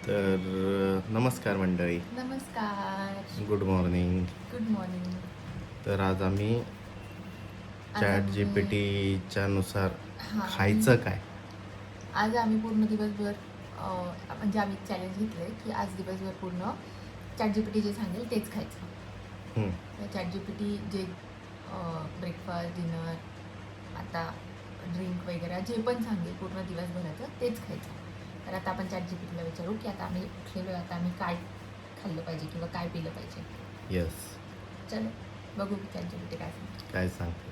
नमस्कार मंडळी. नमस्कार. Good morning. Good morning. तर आज आम्ही आज चॅट जी पी आम्ही टीच्या नुसार हां खायचं काय. आज आम्ही पूर्ण दिवसभर म्हणजे आम्ही चॅलेंज घेतलं आहे की आज दिवसभर पूर्ण चॅट जी पी टी जे सांगेल तेच खायचं. हं, चॅट जी पी टी जे ब्रेकफास्ट डिनर आता ड्रिंक वगैरे जे पण सांगेल पूर्ण दिवसभराचं तेच खायचं. तर आता आपण चॅट जी पी टीला विचारू की आता आम्ही उठलेलो आहे, आता आम्ही काय खाल्लं पाहिजे किंवा काय पिलं पाहिजे. येस. चलो बघू की चॅट जी पी टी काय सांगते. काय सांगते?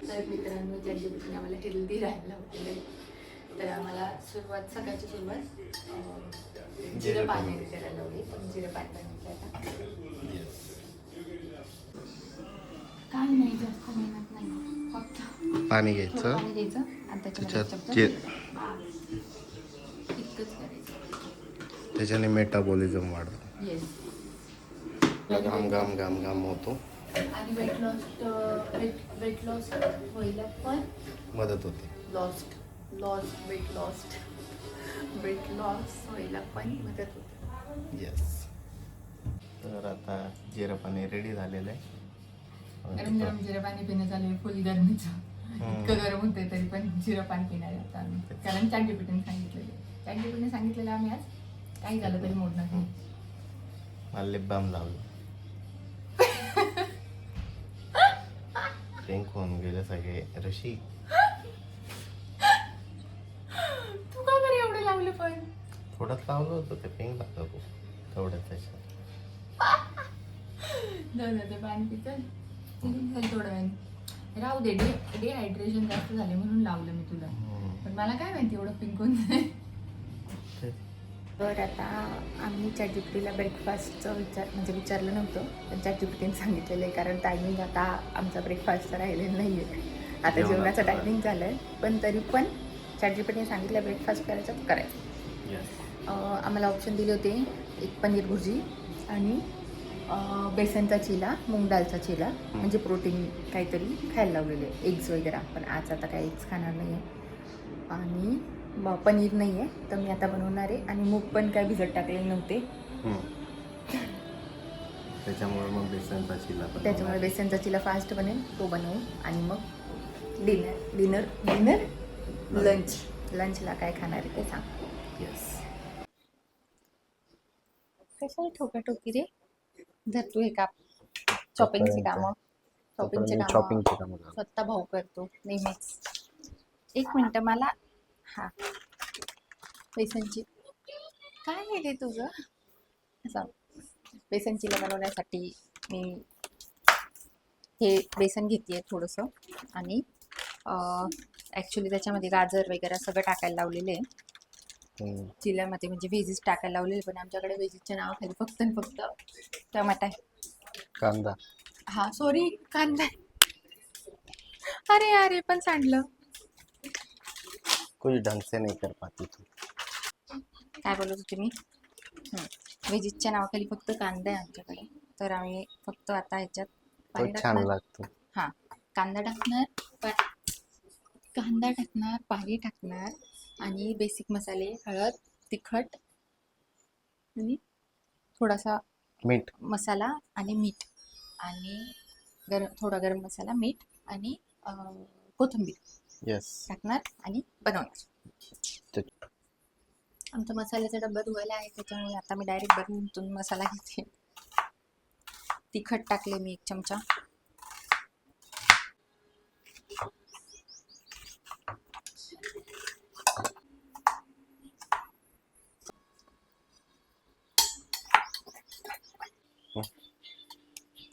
तर मित्रांनो, चॅट जी पी टीने आम्हाला हेल्दी राहायला लावलेलं आहे. तर आम्हाला सकाळची सुरुवात जिरं पाण्याने करायला लावली. जिरं पाणी बनवलं आता. काय नाही, जास्त मेहनत नाही, फक्त पाणी थोडं घ्यायचं, पाणी घ्यायचं आणि त्याच्यामध्ये एक त्याच्यात चमचा जे इतकंच करायचं. त्याच्याने मेटाबॉलिझम वाढतं. येस. घाम घाम घाम घाम होतो, आणि वेट लॉस व्हायला पण मदत होते. वेट लॉस व्हायला पण मदत होते. येस. तर आता जिरं पाणी रेडी झालेलं आहे. गरम गरम जिरं पाणी पिणं चालू आहे, फुल गरमीचं. इतकं गरम होते तरी पण जिरं पाणी पिणार आता आम्ही, कारण चॅट जी पी टीने सांगितलेलं. चॅट जी पी टीने सांगितलेलं आम्ही आज काही झालं तरी मोडणार नाही. मला लिप बाम लावलं. पिंक होऊन गेले सगळे ऋषी. तू का बरं एवढं लावलं पण? थोडंच लावलं होतं, ते पिंक लागतं खूप तेवढ्याच त्याच्यात. ते पाणी पितं थोडं वेळ राहू दे. डिहायड्रेशन जास्त झाले म्हणून लावलं मी तुला, पण मला काय माहिती एवढं पिंक होऊन जाईल. तर आता आम्ही चॅट जी पी टीला ब्रेकफास्टचं विचारलं नव्हतं, पण चॅट जी पी टीने सांगितलेलं आहे, कारण टायमिंग आता आमचा ब्रेकफास्टचा राहिलेला नाही आहे. आता जेवणाचं टायमिंग झालं आहे, पण तरी पण चॅट जी पी टीने सांगितलं ब्रेकफास्ट करायचं तर करायचं. आम्हाला ऑप्शन दिले होते, एक पनीर भुर्जी आणि बेसनचा चिला, मूग डालचा चिला, म्हणजे प्रोटीन काहीतरी खायला लावलेले, एग्स वगैरे. पण आज आता काही एग्स खाणार नाही आहे आणि पनीर नाही आहे, तर मी आता बनवणार आहे. आणि मूग पण काय भिजत टाकलेले नव्हते, त्याच्यामुळे मग बेसनचा चिला फास्ट बनेल, तो बनवू. आणि मग डिनर लंचला काय खाणार आहे ते सांग. येस. कशाला ठोकाठोकी रे? जर तू हे शॉपिंगचे कामं स्वतः भाऊ करतो नेहमीच. एक मिनटं मला बेसनची काय आहे रे तुझं? असं बेसन चिला बनवण्यासाठी मी हे बेसन घेते थोडंसं, आणि ॲक्च्युली त्याच्यामध्ये गाजर वगैरे सगळं टाकायला लावलेलं आहे चिल्यामध्ये, म्हणजे व्हेजीस टाकायला लावलेले. पण आमच्याकडे व्हेजीसच्या नावाखाली फक्त आणि फक्त टमाटा आहे, कांदा. सॉरी, कांदा. अरे पण सांडलं. कुछ ढंग से नहीं कर पाती तू. काय बोलत होते मी? व्हेजीसच्या नावाखाली फक्त कांदा आहे आमच्याकडे, तर आम्ही फक्त आता ह्याच्यात पाणी छान टाकणार. लागतो. कांदा टाकणार, पाणी टाकणार, आणि बेसिक मसाले, हळद, तिखट आणि थोडासा मीठ मसाला आणि मीठ, आणि थोडा गरम मसाला, मीठ आणि कोथिंबीर येस टाकणार आणि बनवणार. आमचा मसाल्याचा डब्बा धुवायला आहे, त्याच्यामुळे आता मी डायरेक्ट बनवून मसाला घेते. तिखट टाकले मी 1 चमचा.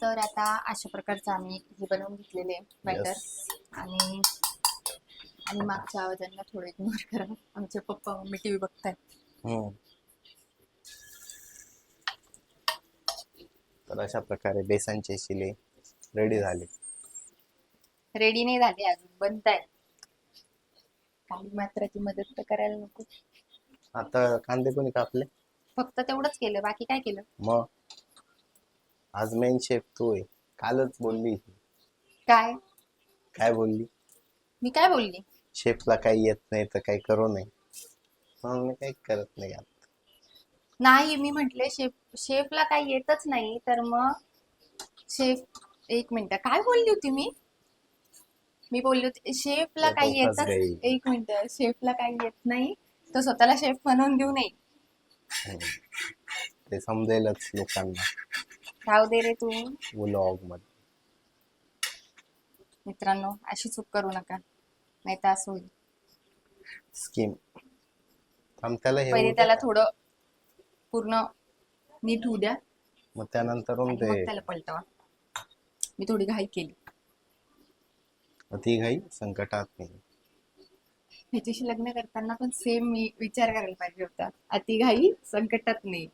तर आता अशा प्रकारचं आम्ही हे बनवून घेतलेले बॅटर. आणि मागच्या आवाजांना थोडं इग्नोर करा, आमचे पप्पा मम्मी टी व्ही बघतायत. तर अशा प्रकारे बेसनचे शिले रेडी झाले. रेडी नाही झाले अजून, बनताय. काही मात्राची मदत तर करायला नको. आता कांदे कोणी कापले? फक्त तेवढंच केलं, बाकी काय केलं? मग आज मेन शेफ तू आहे. कालच बोलली. काय बोलली? मी काय बोलली? शेफला काही येत नाही तर काही करू नये, म्हणून मी काही करत नाही आता. नाही, मी म्हटले शेफला काही येतच नाही, तर मग शेफ, एक मिनिट, काय बोलली होती मी बोलली होती शेफला ये तो काही फंस येतच, गई. एक मिनिट, शेफला काही येत नाही तो स्वतःला शेफ बनवून देऊ नये. हम्म. ते समजेलच लोकांना राहू दे रे तू. व्लॉग मध्ये. मित्रांनो, अशी चूक करू नका, नाही तर असं होईल. स्कीम थांब, त्याला हे पहिले होऊ दे त्याला ना. थोडं पूर्ण नीट होऊ द्या मग त्यानंतरून आणि ते मग त्याला पलटवा. मी थोडी घाई केली. अति घाई संकटात नाही. ह्याच्याशी लग्न करताना पण सेम मी विचार करायला पाहिजे होता. अति घाई संकटात नाही.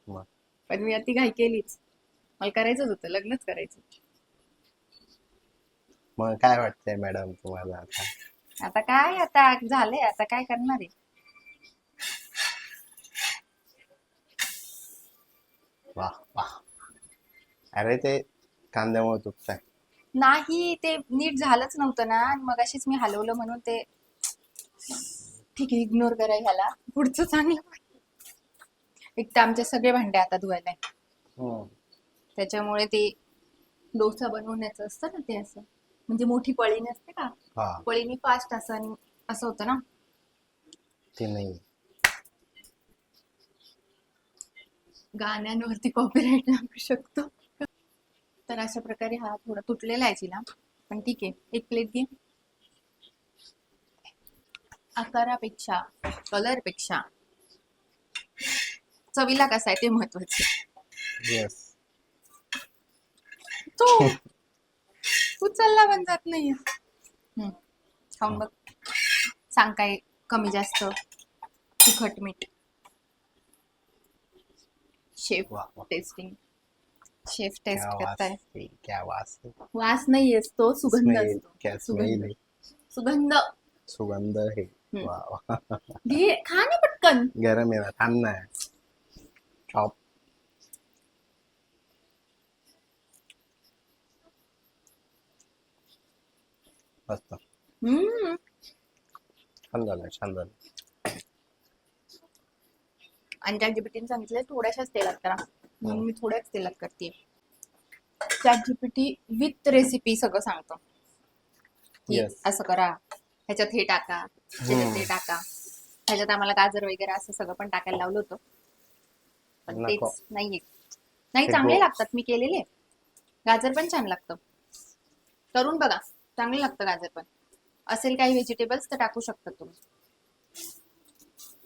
मग पण मी अति घाई केलीच. मला करायचंच होतं, लग्नच करायचं. मग काय वाटतंय मॅडम तुम्हाला आता? आता काय, आता झालंय, आता काय करणार आहे. वाह वाह. अरे ते कांद्यामुळे तुटतंय. नाही, ते नीट झालंच नव्हतं ना, मग अशीच मी हलवलं म्हणून ते. ठीक आहे, इग्नोर करा ह्याला, पुढचं चांगलं. एक तर आमचे सगळे भांडे आता धुवायला आहे. हम्म. त्याच्यामुळे ते डोसा बनवण्याचं असतं ना, ते असं म्हणजे मोठी पळी नसते का, हा पळीने फास्ट असं आणि असं होतं ना. ते नाही. गाण्यांवरती कॉपीराईट लागू शकतो. तर अशा प्रकारे हा थोडा तुटलेला आहे तिला, पण ठीक आहे. एक प्लेट घे. आकारापेक्षा, कलरपेक्षा चवीला कसा आहे ते महत्वाचे. येस. तो उचलला पण जात नाहीये. खाऊन बघ, सांग काय कमी जास्त, तिखट मीठ. शेफ वाह वाह. टेस्टिंग, शेफ क्या टेस्ट वास करताय. है, क्या वास है. वास नाही असतो, सुगंध स्मेल, असतो. क्या स्मेल सुगंध, है. सुगंध. सुगंध है. वाह वाह. घे, खा ना पटकन. गरम आहे ना, थांब ना. चॉप. मस्त. हम्म. छान झालं, छान झालं. आणि ChatGPT सांगितलंय थोड्याशाच तेलात करा, म्हणून मी थोड्याच तेलात करते. ChatGPT विथ रेसिपी सगळं सांगतो की येस. असं करा, ह्याच्यात हे टाका, ह्याच्यात ते टाका. ह्याच्यात आम्हाला गाजर वगैरे असं सगळं पण टाकायला लावलं होतं, पण नको. तेच नाहीये. नाही, ते चांगले लागतात, मी केलेले. गाजर पण छान लागतं, करून बघा, चांगलं लागतं गाजर पण. असेल काही व्हेजिटेबल्स तर टाकू शकता तुम्ही.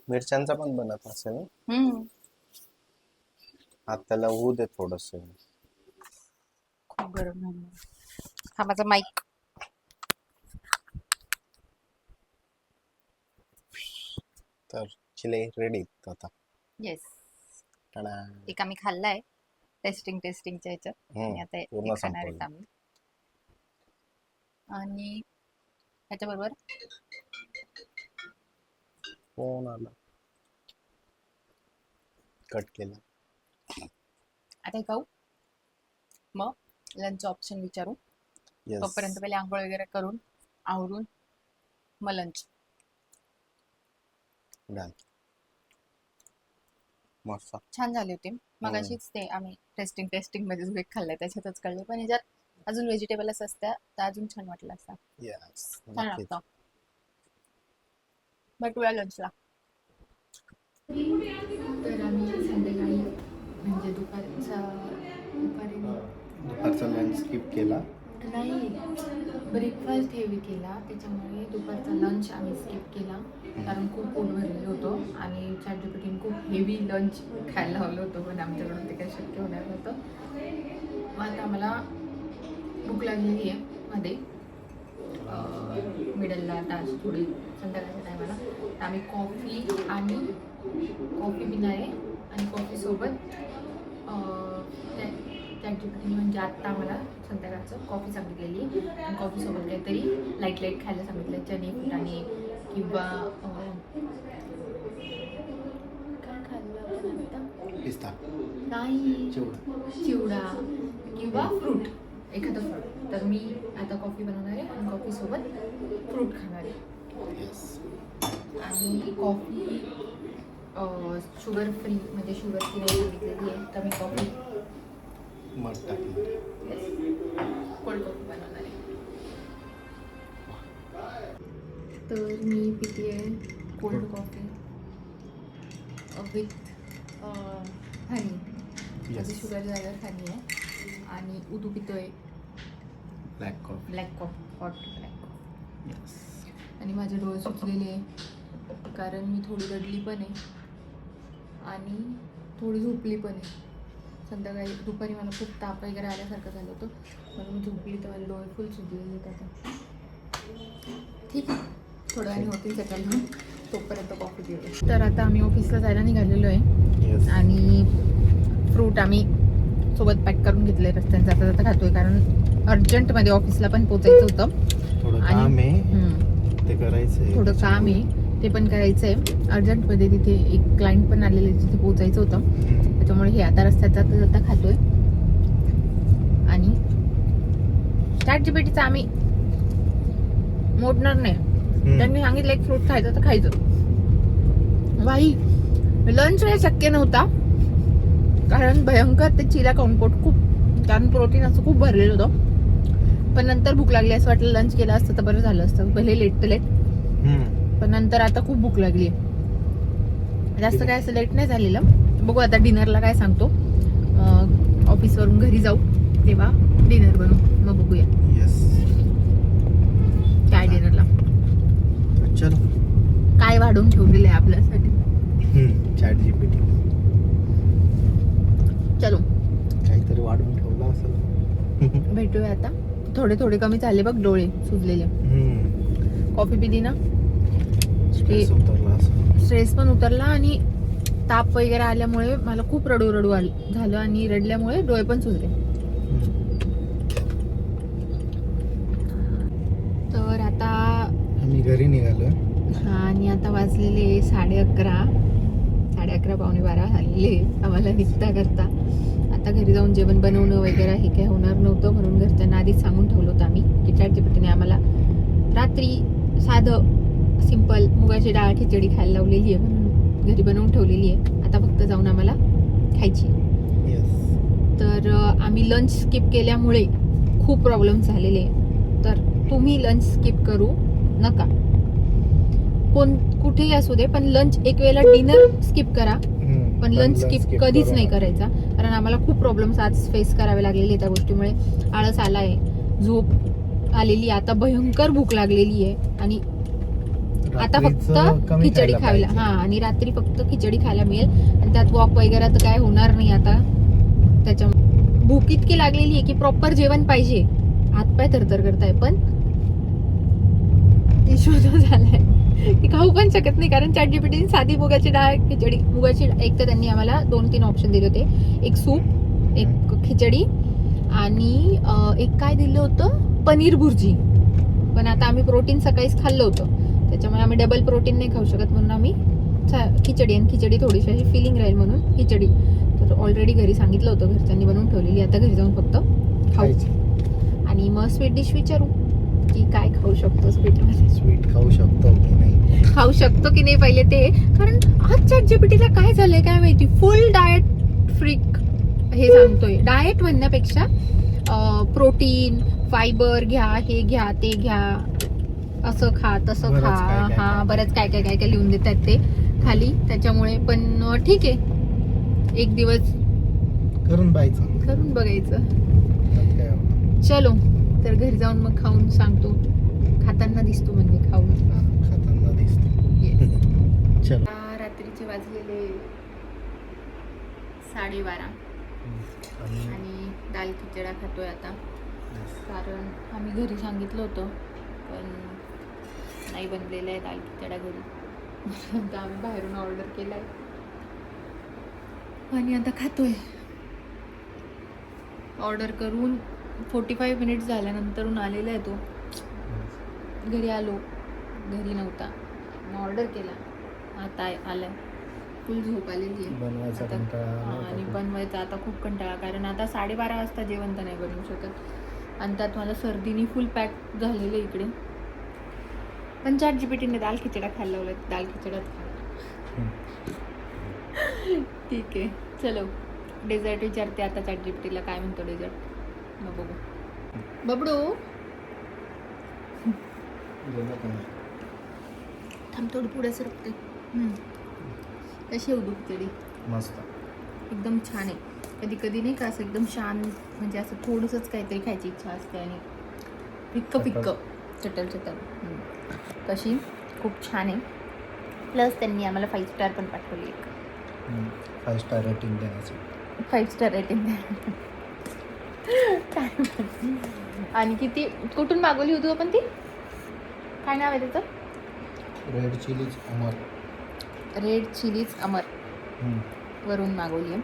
मिरच्यांचा पण बनत असेल ना. हम्म. आता त्याला होऊ दे थोडस. खूप गरम आहे. हा माझा माईक. तर चिले रेडी आता. येस. टाडा. एक आम्ही खाल्लाय टेस्टिंगच्या ह्याच्यात, आणि आता पूर्ण एक खाणार आहेत संपवलं. आम्ही. आणि त्याच्याबरोबर फोन आला, कट केला. आता हे खाऊ, मग लंच ऑप्शन विचारू. येस. तोपर्यंत पहिले आंघोळ वगैरे करून आवरून मग लंच. डन. मस्त. छान झाले होते. मग अशीच ते आम्ही टेस्टिंग मध्ये जो एक खाल्लाय त्याच्यातच कळले, पण ह्याच्यात अजून व्हेजिटेबल्स असत्या तर अजून छान वाटलं असतं. येस. छान लागतं. भेटूया लंचला. तर आम्ही संध्याकाळी म्हणजे दुपारचा लंच स्किप केला. नाही, ब्रेकफास्ट हेवी केला, त्याच्यामुळे दुपारचा लंच आम्ही स्किप केला, कारण खूप पोट भरलेलं होतं आणि ChatGPTने खूप हेवी लंच खायला लावलं होतं, पण आमच्याकडून ते काही शक्य होणार नव्हतं. मग आता आम्हाला भूक लागलेली आहे मध्ये, मिडलला, आता अशी थोडी संध्याकाळच्या टायमाला. तर आम्ही कॉफी पिणार आहे, आणि कॉफीसोबत ChatGPT म्हणजे आत्ता आम्हाला संध्याकाळचं कॉफी सांगितलेली, आणि कॉफीसोबत काहीतरी लाईट खायला सांगितलं, चणे फुटाणे किंवा काय खाल्लं आपण आता, पिस्ता, नाही, चिवडा किंवा फ्रूट, एखादं फ्रूट. तर मी आता कॉफी बनवणार आहे आणि कॉफीसोबत फ्रूट खाणार आहे. येस. आणि कॉफी शुगर फ्री म्हणजे शुगर फ्री सांगितलेली आहे. तर मी कॉफी मध टाकणार. कोल्ड कॉफी बनवणार आहे. तर मी पिते आहे कोल्ड कॉफी विथ हनी. माझी शुगर जायला हनी आहे. आणि उदू पितोय black coffee. Black coffee, hot black coffee. Yes. आणि माझे डोळे सुचलेले आहे कारण मी थोडी रडली पण आहे आणि थोडी झोपली पण आहे. संध्याकाळी दुपारी मला खूप ताप वगैरे आल्यासारखं झालं होतं म्हणून मी झोपली तर माझे डोळे फुल सुजलेले आहेत आता. ठीक आहे, थोड्या वेळाने होतील सेटल म्हणून तोपर्यंत कॉफी पिऊया. तर आता आम्ही ऑफिसला जायला निघालेलो आहे यस. आणि फ्रूट आम्ही सोबत पॅक करून घेतले. रस्त्याने जाता जाता खातोय कारण अर्जंटमध्ये ऑफिसला पण पोचायचं होतं. थोडं काम आहे ते करायचंय. थोडं काम आहे ते पण करायचं आहे अर्जंटमध्ये. तिथे एक क्लायंट पण आलेले तिथे पोचायचं होतं त्याच्यामुळे हे आता रस्त्यात जाता जाता खातोय. आणि ChatGPTचं आम्ही मोडणार नाही. त्यांनी सांगितलं एक फ्रूट खायचं तर खायचं. बाई लंच हे शक्य नव्हता कारण भयंकर ते चिला खाऊन पोट खूप कारण प्रोटीन असं खूप भरलेलं होतं. पण नंतर भूक लागली असं वाटलं लंच केलं असतं तर बरं झालं असतं. पहिले लेट तर लेट पण नंतर आता खूप भूक लागली. जास्त काय असं लेट नाही झालेलं. बघू आता डिनरला काय सांगतो. ऑफिसवरून घरी जाऊ तेव्हा डिनर बनवू मग बघूया यस. काय डिनरला चलो काय वाढून ठेवलेलं आहे आपल्यासाठी. ChatGPT चलो काहीतरी वाढून ठेवलं असेल. भेटूया आता. थोडे थोडे कमी झाले बघ डोळे सुजलेले. कॉफी पिली ना स्ट्रेस उतरला असं. स्ट्रेस पण उतरला आणि ताप वगैरे आल्यामुळे मला खूप रडू रडू झालं आणि रडल्यामुळे डोळे पण सुजले. तर आता आम्ही घरी निघालो. आणि आता वाजलेले 11:30 पावणे 12 झालेले आम्हाला निघता करता. आता घरी जाऊन जेवण बनवणं वगैरे हे काही होणार नव्हतं म्हणून घरच्यांना आधीच सांगून ठेवलं होतं आम्ही की ChatGPTने आम्हाला रात्री साधं सिंपल मुगाची डाळ खिचडी खायला लावलेली आहे म्हणून घरी बनवून ठेवलेली आहे. आता फक्त जाऊन आम्हाला खायची. तर आम्ही लंच स्किप केल्यामुळे खूप प्रॉब्लेम झालेले. तर तुम्ही लंच स्किप करू नका. कुठेही असू दे पण लंच एक वेळेला डिनर स्किप करा पण लंच स्किप कधीच नाही करायचा कारण आम्हाला खूप प्रॉब्लेम्स आज फेस करावे लागलेले त्या गोष्टीमुळे. आळस आलाय, झोप आलेली, आता भयंकर भूक लागलेली आहे आणि आता फक्त खिचडी खायला आणि रात्री फक्त खिचडी खायला मिळेल आणि त्यात वॉक वगैरे तर काय होणार नाही आता. त्याच्यामुळे भूक इतकी लागलेली आहे की प्रॉपर जेवण पाहिजे. हातपाय थरथर करताय पण इश्यू जो झालाय की खाऊ पण शकत नाही कारण ChatGPT साधी मुगाची डाळ खिचडी मुगाची एक तर त्यांनी आम्हाला 2-3 ऑप्शन दिले होते. एक सूप, एक खिचडी आणि एक काय दिलं होतं पनीर भुर्जी. पण आता आम्ही प्रोटीन सकाळीच खाल्लं होतं त्याच्यामुळे आम्ही डबल प्रोटीन नाही खाऊ शकत म्हणून आम्ही खिचडी आणि खिचडी थोडीशी अशी फिलिंग राहील म्हणून खिचडी. तर ऑलरेडी घरी सांगितलं होतं घरच्यांनी बनवून ठेवलेली. आता घरी जाऊन फक्त खाऊ आणि मग स्वीट डिश विचारू की काय खाऊ शकतो स्वीटमध्ये. स्वीट खाऊ शकतो की नाही खाऊ शकतो की नाही पहिले ते कारण आज ChatGPTला काय झालंय काय माहिती. फुल डाएट फ्रीक हे सांगतोय. डाएट म्हणण्यापेक्षा प्रोटीन फायबर घ्या, हे घ्या, ते घ्या, असं खा तसं खा. हा बरंच काय काय काय काय लिहून देतात ते खाली. त्याच्यामुळे पण ठीक आहे एक दिवस करून बघायचं. चलो तर घरी जाऊन मग खाऊन सांगतो. खाताना दिसतो म्हणजे खाताना दिसतो. चलो. रात्रीचे वाजलेले 12:30 आणि दाल खिचडा खातोय आता कारण आम्ही घरी सांगितलं होतं पण नाही बनलेलं आहे दाल खिचडा घरी. तर आम्ही बाहेरून ऑर्डर केलाय आणि आता खातोय. ऑर्डर करून 45 मिनिट्स झाल्यानंतरून आलेला आहे तो. घरी आलो, घरी नव्हता, ऑर्डर केला, आता आलाय. फुल झोप आलेली आहे आणि बनवायचा आता खूप कंटाळा कारण आता 12:30 वाजता जेवण तर नाही बनवू शकत आणि त्यात मला सर्दीने फुल पॅक झालेलं इकडे. पण ChatGPTने दाल खिचडा खायला लावलाय, दाल खिचडाच खायला. ठीक आहे चलो डेझर्ट विचारते आता चॅटजीपीटीला काय म्हणतो डेझर्ट मग बघू. बबडू थांब थोडी पुढे सरकते. कशी आहे उडूक खिचडी? मस्त. एकदम छान आहे. कधी कधी नाही का असं एकदम शांत म्हणजे असं थोडंसंच काहीतरी खायची इच्छा असते आणि फिक्क फिक्क चटल चटल. कशी खूप छान आहे. प्लस त्यांनी आम्हाला 5 स्टार पण पाठवली एक. 5 स्टार रेटिंग देण्याची. 5 स्टार रेटिंग आणि किती कुठून मागवली होती आपण ती? काय नाव आहे त्याचं? रेड चिलीज अमर. रेड चिलीज अमर वरून मागवली आहे.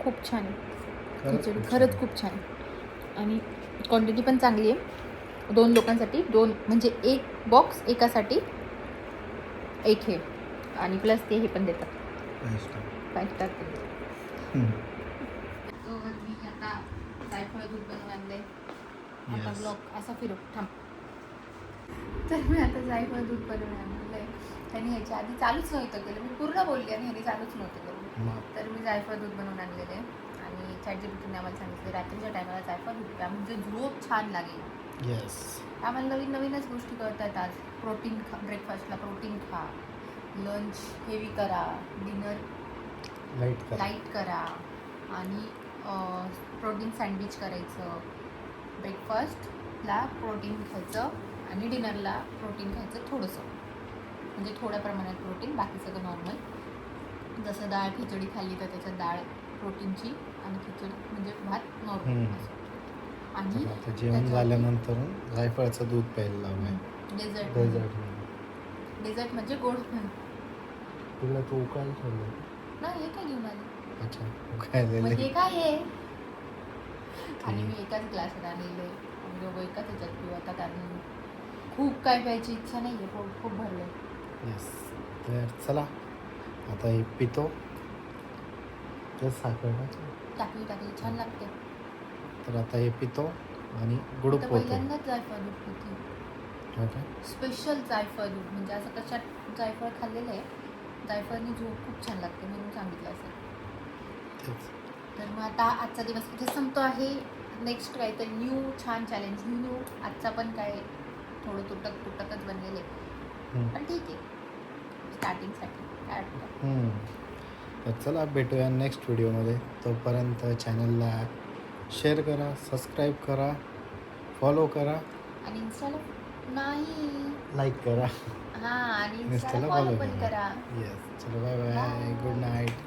खूप छान आहे खिचडी. खरंच खूप छान आहे आणि क्वांटिटी पण चांगली आहे. 2 लोकांसाठी 2 म्हणजे एक बॉक्स एकासाठी एक हे आणि प्लस ते हे पण देतात 5 स्टार पण देतात. मी आता जायफळ दूध बनवून आणलंय. आता Yes. ब्लॉग असा फिरू थांब. तर मी आता जायफळ दूध बनवून आणलंय. त्यांनी ह्याच्या आधी चालूच नव्हतं केलं. मी पूर्ण बोलली आणि ह्याने चालूच नव्हतं केलं. तर मी जायफळ दूध बनवून आणलेलं आहे आणि चॅटजीपीटीने आम्हाला सांगितलं रात्रीच्या टायमाला जायफळ दूध प्या म्हणजे झोप छान लागेल. येस. आम्हाला नवीन नवीनच गोष्टी कळतात आज. प्रोटीन खा, ब्रेकफास्टला प्रोटीन खा, लंच हेवी करा, डिनर लाईट करा आणि प्रोटीन सँडविच करायचं. ब्रेकफास्टला प्रोटीन खायचं आणि डिनरला प्रोटीन खायचं थोडंसं म्हणजे थोड्या प्रमाणात प्रोटीन, बाकी सगळं नॉर्मल. जसं डाळ खिचडी खाल्ली तर त्याच्यात डाळ प्रोटीनची आणि खिचडी म्हणजे भात नॉर्मल असं. आणि आता जेवण झाल्यानंतर जायफळाचं दूध प्यायला लावलंय. डेझर्ट म्हणजे गोड पण. तुला तो उकायला ठेवलं नाही हे काय घेऊन आले अच्छा उकायला म्हणजे काय आहे. आणि मी एकाच ग्लासात आणलेलं आहे. आम्ही दोघं एकाच ह्याच्यात पिऊ आता कारण खूप काय प्यायची इच्छा नाही आहे. पोट खूप भरलं. येस. तर चला आता हे पितो. तर साखर टाकली छान लागते. तर आता हे पितो आणि गुडूप आता होतो. पहिल्यांदाच जायफळ दूध पिते. ओके. स्पेशल जायफळ दूध म्हणजे असं कशात जायफळ खाल्लेलं आहे. जायफळनी झोप खूप छान लागते म्हणून सांगितलं असेल. तेच. तर मग आता आजचा दिवस इथे संपतो आहे. नेक्स्ट काहीतरी न्यू छान चॅलेंज न्यू. आजचा पण काय थोडं तुटकच बनलेलं आहे पण ठीक आहे स्टार्टिंगसाठी काय वाटतं. तर चला भेटूया नेक्स्ट व्हिडिओमध्ये. तोपर्यंत चॅनलला शेअर करा, सबस्क्राईब करा, फॉलो करा आणि इन्स्टाला नाही लाईक करा. हां आणि Insta ला इन्स्टाला follow फॉलो पण करा. करा. येस. चलो बाय बाय. Good night.